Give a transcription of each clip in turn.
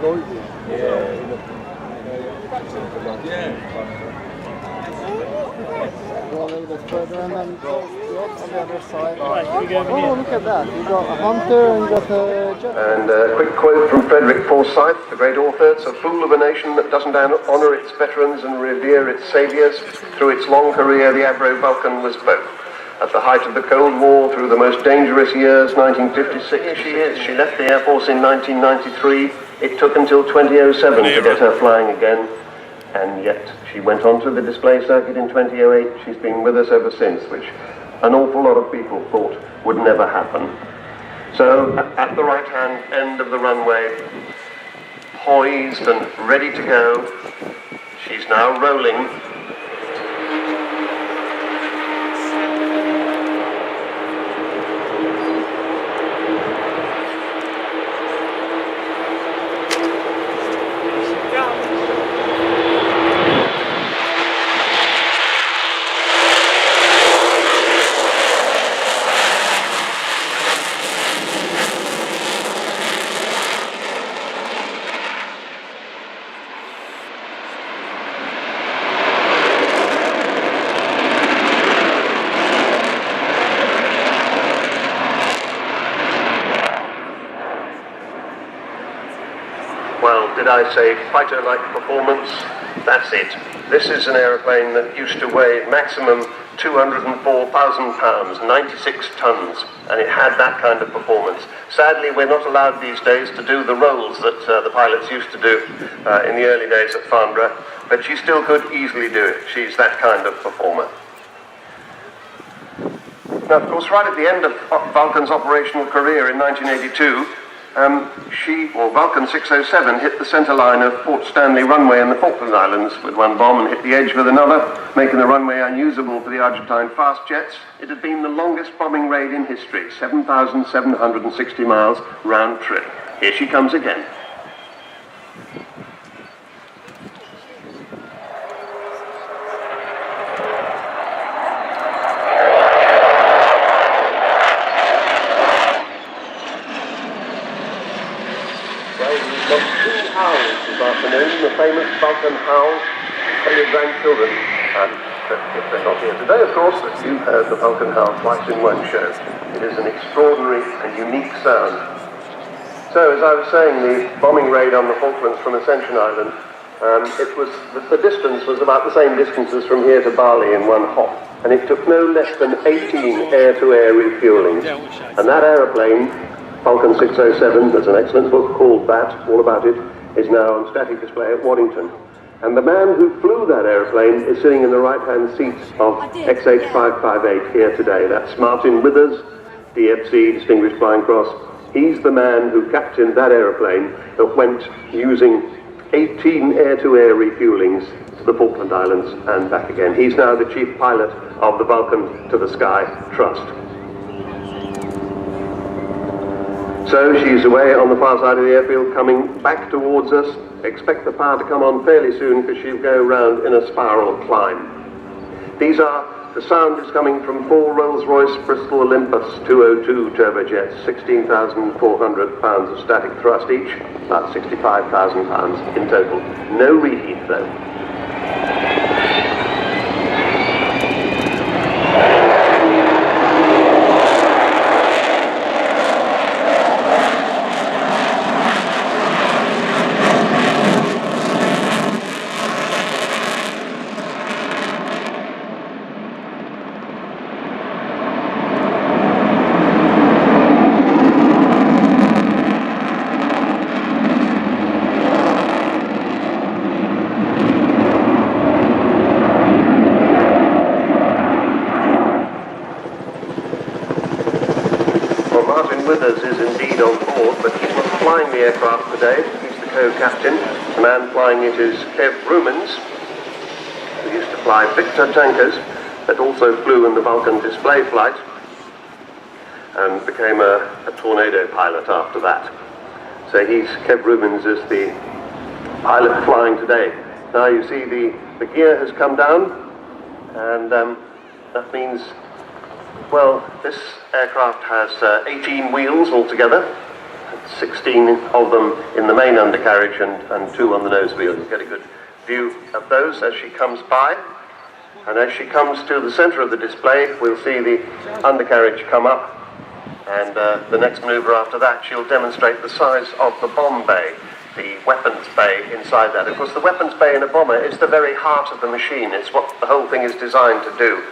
Go a little bit further and then go on the other side. Oh, look at that. You got a hunter and you got a jet. And a quick quote from Frederick Forsyth, the great author: "It's a fool of a nation that doesn't honour its veterans and revere its saviours. Through its long career, the Avro Vulcan was both. At the height of the Cold War, through the most dangerous years, 1956, here she is. She left the Air Force in 1993. It took until 2007 to get her flying again. And yet she went onto the display circuit in 2008. She's been with us ever since, which an awful lot of people thought would never happen. So at the right-hand end of the runway, poised and ready to go, she's now rolling. Well, did I say fighter-like performance? That's it. This is an aeroplane that used to weigh maximum 204,000 pounds, 96 tons, and it had that kind of performance. Sadly, we're not allowed these days to do the rolls that the pilots used to do in the early days at Farnborough, but she still could easily do it. She's that kind of performer. Now, of course, right at the end of Vulcan's operational career in 1982, Vulcan 607 hit the centre line of Port Stanley runway in the Falkland Islands with one bomb and hit the edge with another, making the runway unusable for the Argentine fast jets. It had been the longest bombing raid in history, 7,760 miles round trip. Here she comes again. This afternoon, the famous Vulcan howl for your grandchildren. And if they're not here today, of course, you've heard the Vulcan howl twice in one show. It is an extraordinary and unique sound. So, as I was saying, the bombing raid on the Falklands from Ascension Island, the distance was about the same distance as from here to Bali in one hop, and it took no less than 18 air-to-air refuelings. And that aeroplane, Vulcan 607, there's an excellent book called that, all about it, is now on static display at Waddington. And the man who flew that aeroplane is sitting in the right-hand seat of XH558 here today. That's Martin Withers, DFC, Distinguished Flying Cross. He's the man who captained that aeroplane that went using 18 air-to-air refuelings to the Falkland Islands and back again. He's now the chief pilot of the Vulcan to the Sky Trust. So she's away on the far side of the airfield, coming back towards us. Expect the power to come on fairly soon because she'll go round in a spiral climb. The sound is coming from 4 Rolls-Royce Bristol Olympus 202 turbojets, 16,400 pounds of static thrust each, about 65,000 pounds in total. No reheat though. Martin Withers is indeed on board, but he's not flying the aircraft today. He's the co-captain. The man flying it is Kev Rumens, who used to fly Victor tankers, but also flew in the Vulcan display flight, and became a tornado pilot after that. So Kev Rumens is the pilot flying today. Now you see the gear has come down, and that means, well, this aircraft has 18 wheels altogether. 16 of them in the main undercarriage and 2 on the nose wheel. You'll get a good view of those as she comes by. And as she comes to the centre of the display, we'll see the undercarriage come up. And the next manoeuvre after that, she'll demonstrate the size of the bomb bay, the weapons bay inside that. Of course, the weapons bay in a bomber is the very heart of the machine. It's what the whole thing is designed to do.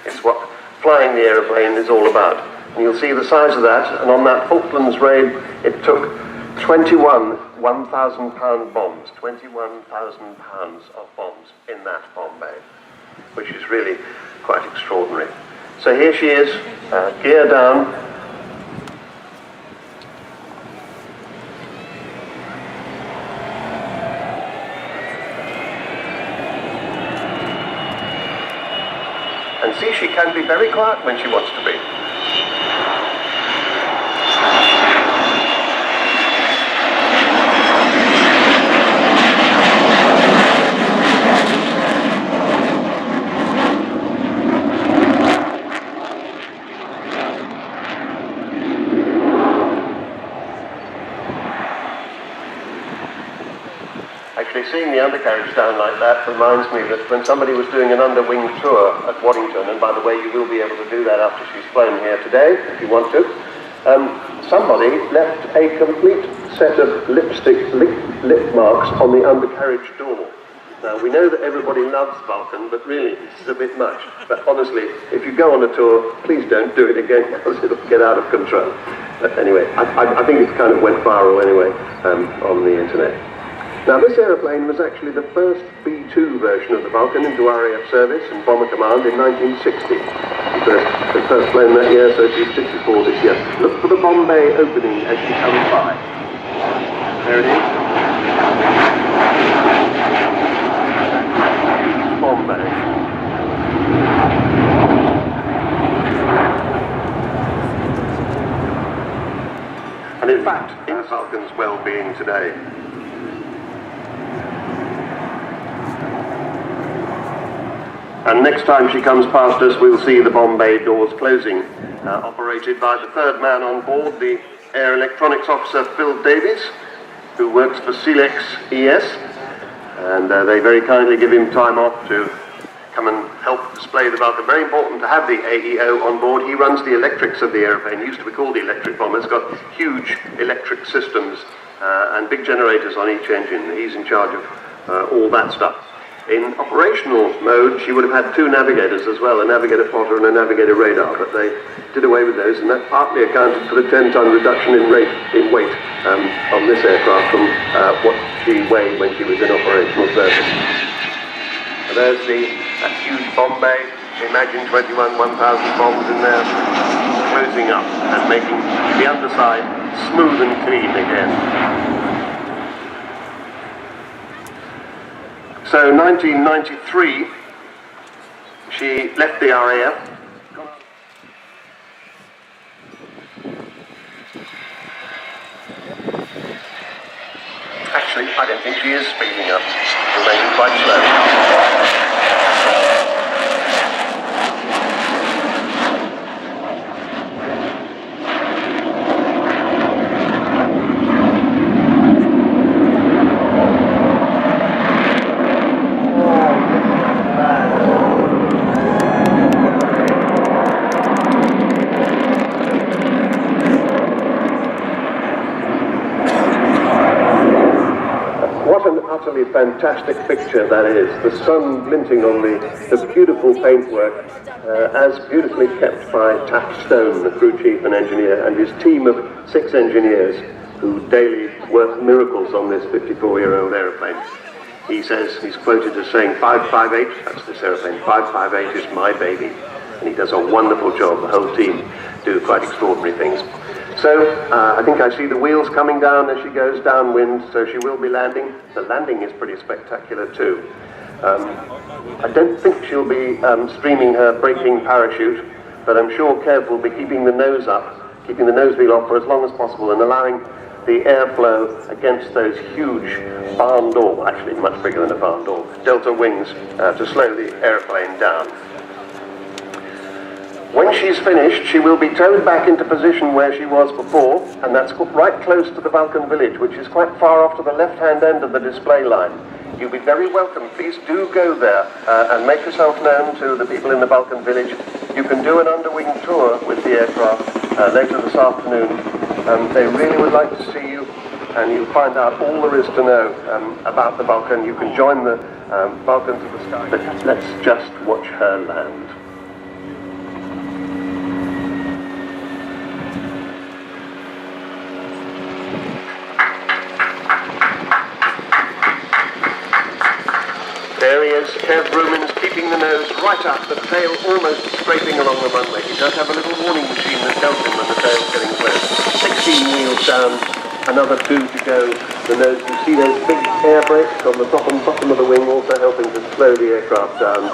It's what flying the aeroplane is all about. And you'll see the size of that. And on that Falklands raid, it took 21 1,000-pound bombs, 21,000 pounds of bombs in that bomb bay, which is really quite extraordinary. So here she is, gear down. And see, she can be very quiet when she wants to be. Actually, seeing the undercarriage down like that reminds me that when somebody was doing an underwing tour at Waddington, and by the way, you will be able to do that after she's flown here today, if you want to, somebody left a complete set of lip marks on the undercarriage door. Now, we know that everybody loves Vulcan, but really, this is a bit much. But honestly, if you go on a tour, please don't do it again, because it'll get out of control. But anyway, I think it kind of went viral anyway on the internet. Now, this aeroplane was actually the first B-2 version of the Vulcan into RAF service and Bomber Command in 1960. The first plane that year, so she's 64 this year. Look for the bomb bay opening as she comes by. There it is. Bomb bay. And in fact, in Vulcan's well-being today. And next time she comes past us, we'll see the bomb bay doors closing, operated by the third man on board, the Air Electronics Officer Phil Davies, who works for Silex ES, and they very kindly give him time off to come and help display the Vulcan. Very important to have the AEO on board. He runs the electrics of the airplane. It used to be called the electric bomber. It's got huge electric systems and big generators on each engine. He's in charge of all that stuff. In operational mode, she would have had 2 navigators as well, a navigator plotter and a navigator radar, but they did away with those, and that partly accounted for the 10-ton reduction in weight on this aircraft from what she weighed when she was in operational service. And there's that huge bomb bay. Imagine 21 1,000 bombs in there, closing up and making the underside smooth and clean again. So 1993, she left the RAF. Actually, I don't think she is speeding up, remaining quite slow. What an utterly fantastic picture that is. The sun glinting on the beautiful paintwork, as beautifully kept by Taft Stone, the crew chief and engineer, and his team of 6 engineers who daily work miracles on this 54-year-old aeroplane. He says, he's quoted as saying, 558, that's this aeroplane, 558 is my baby. And he does a wonderful job. The whole team do quite extraordinary things. So, I think I see the wheels coming down as she goes downwind, so she will be landing. The landing is pretty spectacular too. I don't think she'll be streaming her braking parachute, but I'm sure Kev will be keeping the nose up, keeping the nose wheel off for as long as possible and allowing the airflow against those huge barn door, actually much bigger than a barn door, delta wings to slow the airplane down. When she's finished, she will be towed back into position where she was before, and that's right close to the Vulcan village, which is quite far off to the left-hand end of the display line. You'll be very welcome. Please do go there and make yourself known to the people in the Vulcan village. You can do an underwing tour with the aircraft later this afternoon. They really would like to see you, and you'll find out all there is to know about the Vulcan. You can join the Vulcan to the sky. But let's just watch her land. There he is, Kev Rumins keeping the nose right up, the tail almost scraping along the runway. He does have a little warning machine that tells him when the tail's getting close. 16 wheels down, another 2 to go. The nose, you see those big air brakes on the top and bottom of the wing also helping to slow the aircraft down.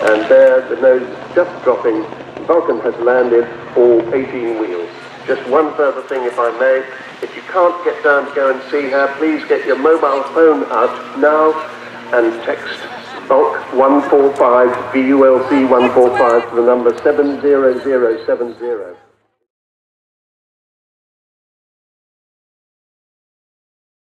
And there, the nose is just dropping. Vulcan has landed all 18 wheels. Just one further thing, if I may. If you can't get down to go and see her, please get your mobile phone out now and text Bulk 145, VULC 145 to the number 70070.